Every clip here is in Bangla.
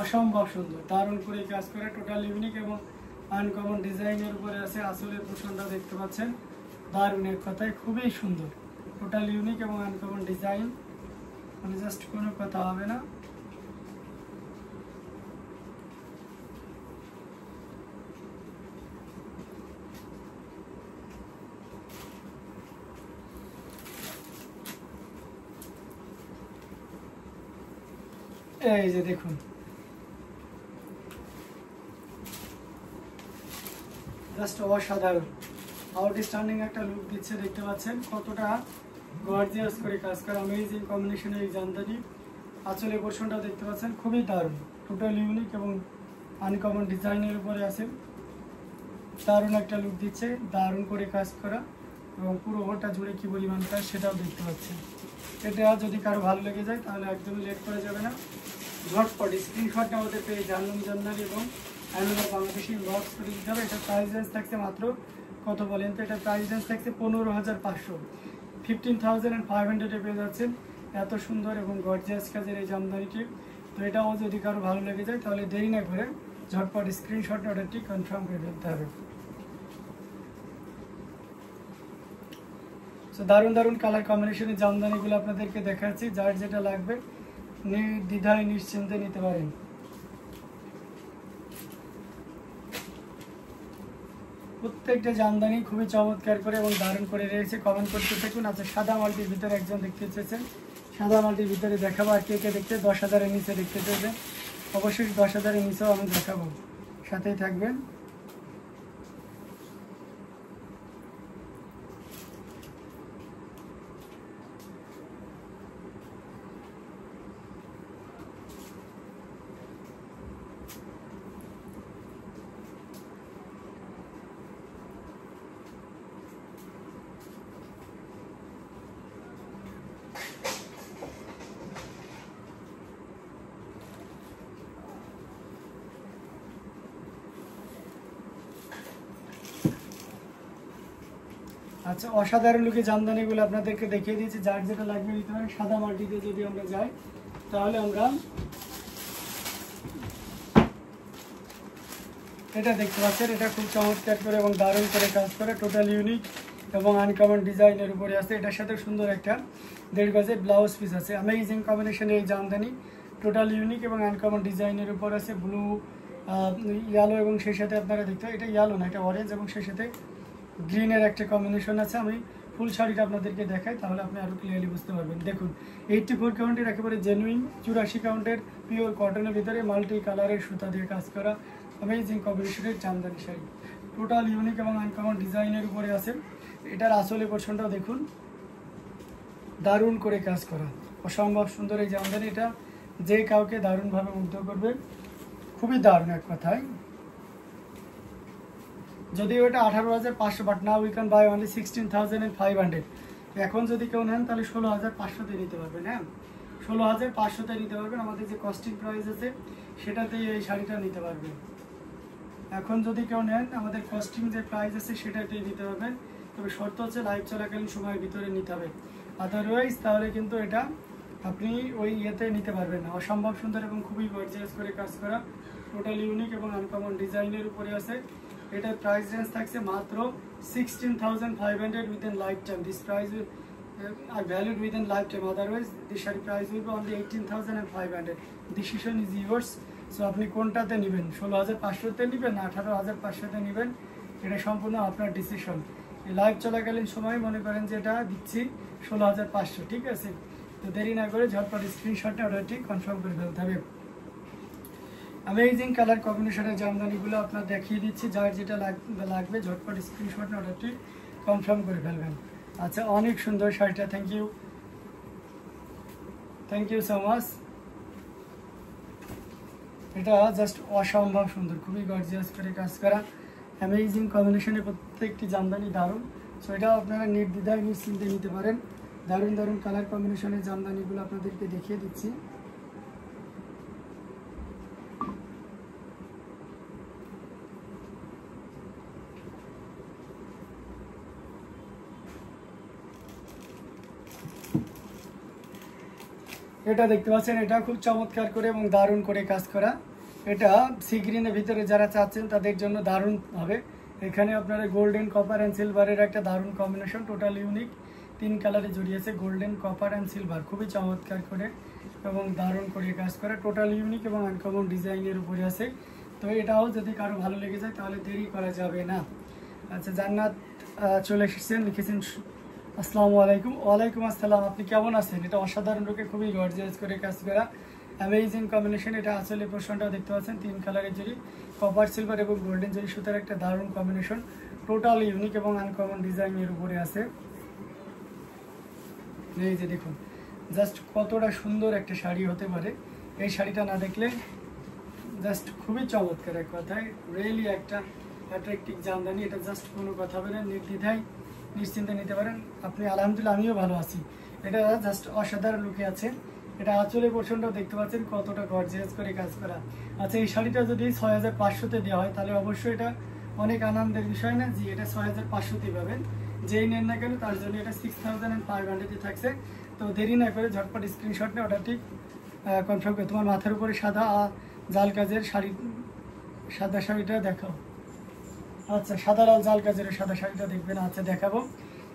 অসম্ভব সুন্দর, দারুণ করে কাজ করে, টোটাল ইউনিক এবং আনকমন ডিজাইনের উপরে আছে। আসলের পোর্শনটা দেখতে পাচ্ছেন, দারুণ, এক কথায় খুবই সুন্দর, টোটাল ইউনিক এবং আনকমন ডিজাইন, মানে জাস্ট কোনো কথা হবে না। এই যে দেখুন, জাস্ট অসাধারণ, আউটস্ট্যান্ডিং একটা লুক দিচ্ছে, দেখতে পাচ্ছেন কতটা গর্জিয়াস করে কাজ করা, অ্যামেজিং কম্বিনেশনের এই জামদানি। আঁচলের পোর্শনটা দেখতে পাচ্ছেন খুবই দারুণ, টোটাল ইউনিক এবং আনকমন ডিজাইনের উপরে আছে, দারুণ একটা লুক দিচ্ছে, দারুণ করে কাজ করা, এবং পুরো ওটা জুড়ে কি পরিমাণ কাজ সেটাও দেখতে পাচ্ছেন। এটা যদি কারো ভালো লেগে যায় তাহলে একদমই লেট করা যাবে না, ঝটপট স্ক্রিনশট আমাদের পেয়ে জানলাম জান্নারি এবং অ্যানুয়াল বাংলাদেশি বক্স করে দিতে হবে। এটা প্রাইস রেঞ্জ থাকছে মাত্র কত বলেন তো? এটা প্রাইস রেঞ্জ থাকছে 15,500, 15,500 পেয়ে যাচ্ছেন এত সুন্দর এবং গর্জিয়াস কাজের এই জামদানিটি। তো এটাও যদি কারো ভালো লেগে যায় তাহলে দেরি না করে ঝটপট স্ক্রিনশট অর্ডারটি কনফার্ম করে ফেলতে হবে। তো দারুণ দারুণ কালার কম্বিনেশনের জামদানিগুলো আপনাদেরকে দেখাচ্ছি, যার যেটা লাগবে নির্দ্বিধায় নিশ্চিন্তে নিতে পারেন। প্রত্যেকটা জামদানি খুবই চমৎকার করে এবং দারুণ করে রয়েছে, কমেন্ট করতে থাকুন। আচ্ছা, সাদা মাল্টির ভিতরে একজন দেখতে চেয়েছেন, সাদা মাল্টির ভিতরে দেখাবো। আর কে কে দেখতে 10,000-এর নিচে দেখতে চেয়েছেন, অবশ্যই 10,000-এর নিচেও আমি দেখাবো, সাথেই থাকবেন। আচ্ছা, অসাধারণ লুকে জামদানিগুলো আপনাদেরকে দেখিয়ে দিয়েছি, যার যেটা লাগবে নিতে পারেন। সাদা মাল্টিতে যদি আমরা যাই তাহলে আমরা এটা দেখতে পাচ্ছেন, এটা খুব চমৎকার করে এবং দারুণ করে কাজ করে, টোটাল ইউনিক এবং আনকমন ডিজাইনের উপরে আছে। এটার সাথে সুন্দর একটা 1.5 গজের ব্লাউজ পিস আছে, অ্যামেজিং কম্বিনেশনের এই জামদানি, টোটাল ইউনিক এবং আনকমন ডিজাইনের উপর আছে। ব্লু, ইয়েলো এবং সেই সাথে আপনারা দেখতে, এটা ইয়েলো না, এটা অরেঞ্জ এবং সেই সাথে গ্রিনের একটা কম্বিনেশন আছে। আমি ফুল শাড়িটা আপনাদেরকে দেখাই, তাহলে আপনি আরও ক্লিয়ারলি বুঝতে পারবেন। দেখুন, 84 কাউন্টের একেবারে জেনুইন 84 কাউন্টের পিওর কটনের ভিতরে মাল্টি কালারের সুতা দিয়ে কাজ করা অ্যামেজিং কম্বিনেশনের জামদানি শাড়ি, টোটাল ইউনিক এবং আনকমন ডিজাইনের উপরে আছে। এটার আসলে পোর্শনটাও দেখুন, দারুণ করে কাজ করা, অসম্ভব সুন্দর এই জামদানি। এটা যে কাউকে দারুণভাবে মুগ্ধ করবে, খুবই দারুণ এক কথায়। যদিও এটা 18,500, but now we can buy only 16,500। এখন যদি কেউ নেন তাহলে 16,500-তে নিতে পারবেন। হ্যাঁ, 16,500-তে নিতে পারবেন, আমাদের যে কস্টিং প্রাইস আছে সেটাতেই এই শাড়িটা নিতে পারবেন। এখন যদি কেউ নেন আমাদের কস্টিং যে প্রাইস আছে সেটাতেই নিতে পারবেন, তবে শর্ত হচ্ছে লাইভ চলাকালীন সময়ের ভিতরে নিতে হবে, আদারওয়াইজ তাহলে কিন্তু এটা আপনি ওই ইয়েতে নিতে পারবেন না। অসম্ভব সুন্দর এবং খুবই গর্জিয়াস করে কাজ করা, টোটাল ইউনিক এবং আনকমন ডিজাইনের উপরে আছে। এটার প্রাইস রেঞ্জ থাকছে মাত্র 16,500 within life time. This price are valid within life time, otherwise this sari price will be only 18,500। Decision is yours. So আপনি কোনটাতে নেবেন, 16,500-তে নেবেন না 18,500-তে নেবেন, এটা সম্পূর্ণ আপনার ডিসিশন। এই লাইভ চলাকালীন সময় মনে করেন যে এটা দিচ্ছি 16,500, ঠিক আছে? তো দেরি না করে ঝটপট স্ক্রিনশটে অর্ডারটি কনফার্ম করে ফেলতে হবে। অ্যামেজিং কালার কম্বিনেশনের জামদানিগুলো আপনার দেখিয়ে দিচ্ছি, যার যেটা লাগবে ঝটপট স্ক্রিনশটে অর্ডারটি কনফার্ম করে ফেলবেন। আচ্ছা, অনেক সুন্দর শাড়িটা, থ্যাংক ইউ সো মাচ। এটা জাস্ট অসম্ভব সুন্দর, খুবই গর্জিয়াস করে কাজ করা, অ্যামেজিং কম্বিনেশনের প্রত্যেকটি জামদানি দারুণ। সো এটা আপনারা নির্দ্বিধায় নিশ্চিন্তে নিতে পারেন। দারুণ দারুণ কালার কম্বিনেশনের জামদানিগুলো আপনাদেরকে দেখিয়ে দিচ্ছি। এটা দেখতে পাচ্ছেন, এটা খুব চমৎকার করে এবং দারুণ করে কাজ করা। এটা সি গ্রিনের ভিতরে যারা চাচ্ছেন তাদের জন্য দারুণ হবে। এখানে আপনারা গোল্ডেন কপার অ্যান্ড সিলভারের একটা দারুণ কম্বিনেশন, টোটাল ইউনিক 3 কালারে জড়িয়েছে, গোল্ডেন কপার অ্যান্ড সিলভার, খুবই চমৎকার করে এবং দারুণ করে কাজ করা, টোটাল ইউনিক এবং আনকমন ডিজাইনের উপরে আছে। তো এটাও যদি কারো ভালো লেগে যায় তাহলে দেরি করা যাবে না। আচ্ছা, জান্নাত চলে এসেছেন, লিখেছেন আসসালামু আলাইকুম। ওয়ালাইকুম আসসালাম, আপনি কেমন আছেন? এটা অসাধারণ রূপে খুবই গর্জিয়াস করে কাজ করা, অ্যামেজিং কম্বিনেশন। এটা আসলে পোর্শনটাও দেখতে পাচ্ছেন 3 কালারের জড়ি, কপার সিলভার এবং গোল্ডেন জড়ি সুতার একটা দারুণ কম্বিনেশন, টোটাল ইউনিক এবং আনকমন ডিজাইনের উপরে আছে। এই যে দেখুন, জাস্ট কতটা সুন্দর একটা শাড়ি হতে পারে। এই শাড়িটা না দেখলে জাস্ট খুবই চমৎকার, এক কথায় রিয়েলি একটা অ্যাট্রাকটিভ জামদানি। এটা জাস্ট কোনো কথা বলেন, নির্দ্বিধায় নিশ্চিন্তে নিতে পারেন আপনি। আলহামদুলিল্লাহ আমিও ভালো আছি। এটা জাস্ট অসাধারণ লুকে আছে। এটা আঁচলের পোর্শনটাও দেখতে পাচ্ছেন কতটা গর্জিয়াস করে কাজ করা। আচ্ছা, এই শাড়িটা যদি 6500-তে দেওয়া হয় তাহলে অবশ্যই এটা অনেক আনন্দের বিষয় না যে এটা 6500-তে পাবেন। যেই নেন না কেন তার জন্য এটা 6500-এ থাকছে। তো দেরি না করে ঝটপট স্ক্রিনশট নিয়ে অর্ডারটি কনফার্ম করে। তোমার মাথার উপরে সাদা জাল কাজের শাড়ি, সাদা শাড়িটা দেখাও। আচ্ছা, সাদা লাল জাল কাজের সাদা শাড়িটা দেখবেন। আচ্ছা, দেখাবো।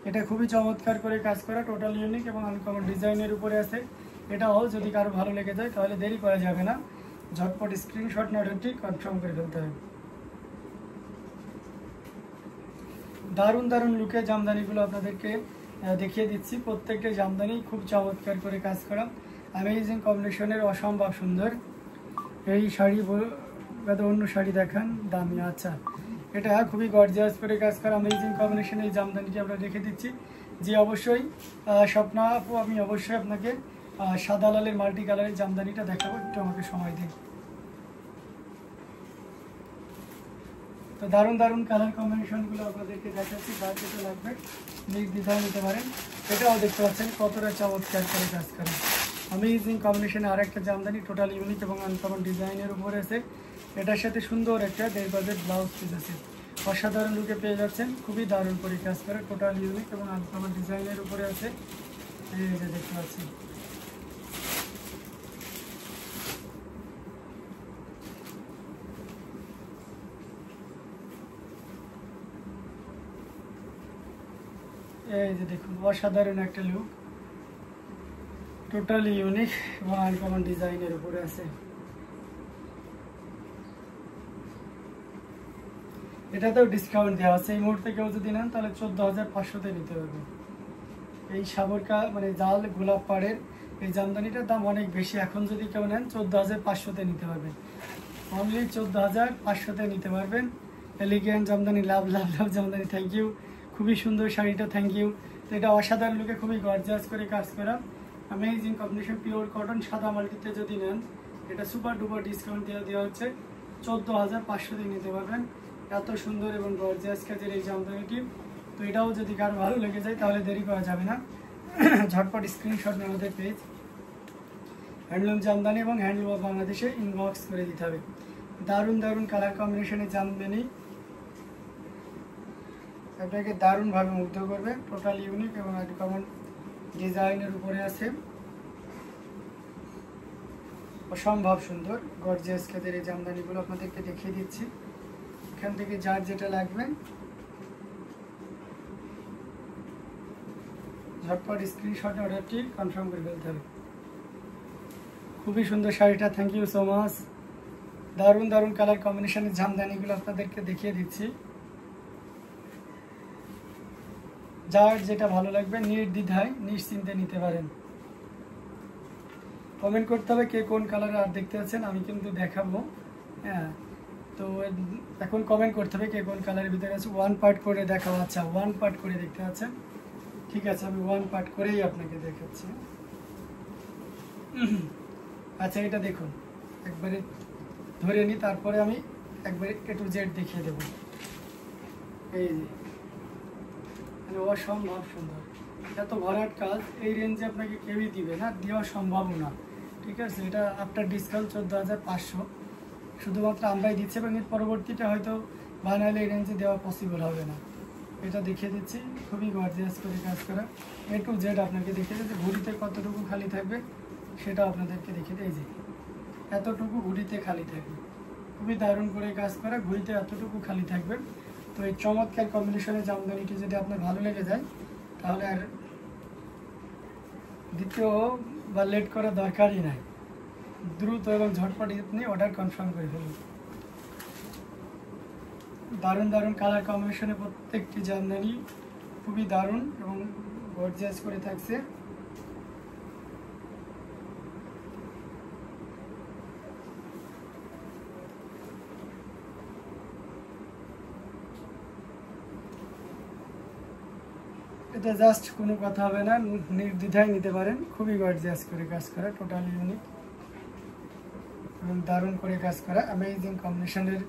এটা খুবই চমৎকার করে কাজ করা, টোটাল ইউনিক এবং আনকমন ডিজাইনের উপরে আছে। এটাও যদি কারো ভালো লেগে যায় তাহলে দেরি করা যাবে না, ঝটপট স্ক্রিনশট নিয়ে অর্ডারটি কনফার্ম করে ফেলতে হবে। দারুণ দারুণ লুকে জামদানিগুলো আপনাদেরকে দেখিয়ে দিচ্ছি। প্রত্যেকটা জামদানি খুব চমৎকার করে কাজ করা, অ্যামেজিং কম্বিনেশনের, অসম্ভব সুন্দর। এই শাড়ি অন্য শাড়ি দেখান দামি। আচ্ছা, এটা খুবই গর্জিয়াস করে কাজ করা, অ্যামেজিং কম্বিনেশনের এই জামদানিটি আমরা রেখে দিচ্ছি। যে অবশ্যই স্বপ্না আপু, আমি অবশ্যই আপনাকে সাদা লালের মাল্টি কালারের জামদানিটা দেখাবো, একটু আমাকে সময় দিন। তো দারুণ দারুণ কালার কম্বিনেশনগুলো আপনাদেরকে দেখাচ্ছি, যার যেটা লাগবে নির্দ্বিধায় নিতে পারেন। এটাও দেখতে পাচ্ছেন কতটা চমৎকার করে কাজ করে, অ্যামেজিং কম্বিনেশনে আর একটা জামদানি, টোটাল ইউনিক এবং আনকমন ডিজাইনের উপরে আছে। এটার সাথে সুন্দর একটা 1.5 গজের ব্লাউজ পিস আছে, অসাধারণ লুকে পেয়ে যাচ্ছেন, খুবই দারুণ করে কাজ করে, টোটাল ইউনিক এবং আনকমন ডিজাইনের উপরে আছে। এই যে দেখতে পাচ্ছেন। এই যে দেখুন, অসাধারণ একটা লুক, টোটালি ইউনিক এবং আনকমন ডিজাইনের উপরে আছে। এটাতেও ডিসকাউন্ট দেওয়া আছে। এই মুহূর্তে কেউ যদি নেন তাহলে 14,500-তে নিতে পারবে। এই সাগরকা মানে জাল গোলাপ পাড়ের এই জামদানিটার দাম অনেক বেশি, এখন যদি কেউ নেন 14,500-তে নিতে পারবেন, অনলি 14,500-তে নিতে পারবেন। Elegant jamdani, love love love jamdani, thank you, খুবই সুন্দর শাড়িটা, থ্যাংক ইউ। তো এটা অসাধারণ লুকে খুবই গর্জিয়াস করে কাজ করা, অ্যামেজিং কম্বিনেশন, পিওর কটন সাদা মাল্টিতে যদি নেন এটা সুপার ডুপার ডিসকাউন্ট দেওয়া হচ্ছে, 14,500-তে নিতে পারবেন। এত সুন্দর এবং গর্জিয়াস কাজের এই জামদানিটি। তো এটাও যদি কারো ভালো লেগে যায় তাহলে দেরি করা যাবে না, ঝটপট স্ক্রিনশট নিয়ে আমাদের পেজ হ্যান্ডলুম জামদানি এবং হ্যান্ডলুম অফ বাংলাদেশে ইনবক্স করে দিতে হবে। দারুণ দারুণ কালার কম্বিনেশনের জামদানি আপনাকে দারুণভাবে মুগ্ধ করবে, টোটাল ইউনিক এবং আনকমন ডিজাইনের উপরে আছে, অসম্ভব সুন্দর গর্জিয়াস কাজের এই জামদানিগুলো আপনাদেরকে দেখিয়ে দিচ্ছি। এখান থেকে যার যেটা লাগবে ঝটপট স্ক্রিনশটে অর্ডারটি কনফার্ম করে ফেলতে হবে। খুবই সুন্দর শাড়িটা, থ্যাংক ইউ সো মাচ। দারুণ দারুণ কালার কম্বিনেশনের জামদানিগুলো আপনাদেরকে দেখিয়ে দিচ্ছি, যার যেটা ভালো লাগবে নির্দ্বিধায় নিশ্চিন্তে নিতে পারেন। কমেন্ট করতে হবে কে কোন কালারে আর দেখতে পাচ্ছেন, আমি কিন্তু দেখাবো। হ্যাঁ, তো এখন কমেন্ট করতে হবে কে কোন কালারের ভিতরে আছে। ওয়ান পার্ট করে দেখাবো। আচ্ছা, ওয়ান পার্ট করে দেখতে পাচ্ছেন, ঠিক আছে, আমি ওয়ান পার্ট করেই আপনাকে দেখাচ্ছি। আচ্ছা, এটা দেখুন, একবারে ধরে নিই, তারপরে আমি একবারে A to Z দেখিয়ে দেবো। এই যে মানে অসম্ভব সুন্দর, এত ভরাট কাজ এই রেঞ্জে আপনাকে কেউই দিবে না, দেওয়া সম্ভব না। ঠিক আছে, এটা আফটার ডিসকাউন্ট 14,500 শুধুমাত্র আমরাই দিচ্ছি, এবং এর পরবর্তীটা হয়তো বানালে এই রেঞ্জে দেওয়া পসিবল হবে না। এটা দেখিয়ে দিচ্ছি, খুবই গর্জিয়াস করে কাজ করা, A to Z আপনাকে দেখিয়ে দিচ্ছি। ঘুড়িতে কতটুকু খালি থাকবে সেটা আপনাদেরকে দেখে দিই। যে এতটুকু ঘুড়িতে খালি থাকবে, খুবই দারুণ করে কাজ করা, ঘুড়িতে এতটুকু খালি থাকবে। তো এই চমৎকার কম্বিনেশনের জামদানিটি যদি আপনার ভালো লেগে যায় তাহলে আর দ্বিতীয় বা লেট করার দরকারই নাই, দ্রুত এবং ঝটপট আপনি অর্ডার কনফার্ম করে ফেলুন। দারুণ দারুণ কালার কম্বিনেশনে প্রত্যেকটি জামদানি খুবই দারুণ এবং গর্জিয়াস করে থাকছে। এটা জাস্ট কোনো কথা হবে না, নির্দ্বিধায় নিতে পারেন। খুবই গর্জিয়াস করে কাজ করা, টোটালি ইউনিক এবং দারুণ করে কাজ করা, অ্যামেজিং কম্বিনেশনের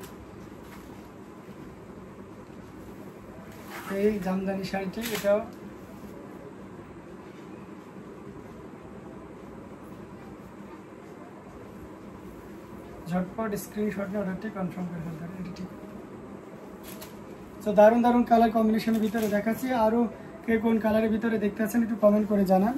এই জামদানি শাড়িটি। এটাও ঝটপট স্ক্রিনশট নিয়ে অর্ডারটি কনফার্ম করে ফেলতে হবে, এটা ঠিক। তো দারুণ দারুণ কালার কম্বিনেশনের ভিতরে দেখাচ্ছি, আরও কে কোন কালারের ভিতরে দেখতে আছেন একটু কমেন্ট করে জানান।